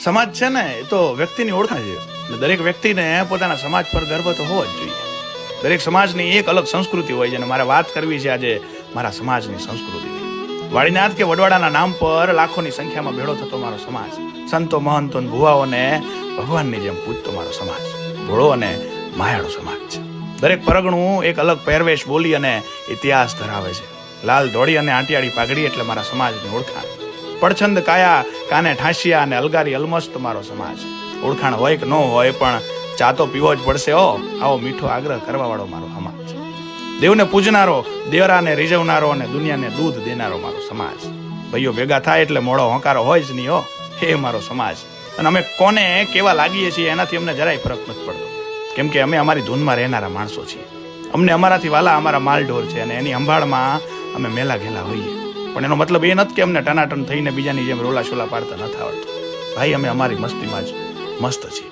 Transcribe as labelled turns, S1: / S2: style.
S1: સમાજ છે ને એ તો વ્યક્તિની ઓળખાણ છે. દરેક વ્યક્તિને પોતાના સમાજ પર ગર્વ તો હોવો જ જોઈએ. દરેક સમાજની એક અલગ સંસ્કૃતિ હોય છે અને મારે વાત કરવી છે આજે મારા સમાજની સંસ્કૃતિની. વાડીનાથ કે વડવાડાના નામ પર લાખોની સંખ્યામાં ભેળો થતો મારો સમાજ, સંતો મહંતો ભુવાઓને ભગવાનની જેમ પૂજતો મારો સમાજ ભોળો અને માયાળો સમાજ છે. દરેક પરગણું એક અલગ પહેરવેશ, બોલી અને ઇતિહાસ ધરાવે છે. લાલ ધોળી અને આંટિયાળી પાઘડી એટલે મારા સમાજની ઓળખાણ. પડછંદ કાયા, કાને ઠાંસિયા અને અલગારી અલમસ્ત મારો સમાજ. ઓળખાણ હોય કે ન હોય પણ ચા તો પીવો જ પડશે. આવો મીઠો આગ્રહ કરવા વાળો મારો સમાજ. દેવને પૂજનારો, દેવરાને રીઝવનારો અને દુનિયાને દૂધ દેનારો મારો સમાજ. ભાઈઓ ભેગા થાય એટલે મોડો હોંકારો હોય જ નહીં. હે મારો સમાજ. અને અમે કોને કેવા લાગીએ છીએ એનાથી અમને જરાય ફરક નથી પડતો, કેમ કે અમે અમારી ધૂનમાં રહેનારા માણસો છીએ. અમને અમારાથી વાલા અમારા માલઢોર છે અને એની સંભાળમાં અમે મેલા ઘેલા હોઈએ. પણ એનો મતલબ એ નથી કે અમને ટનાટન થઈને બીજાની જેમ રોલા શોલા પાડતા નથી આવડતું. ભાઈ, અમે અમારી મસ્તીમાં જ મસ્ત છીએ.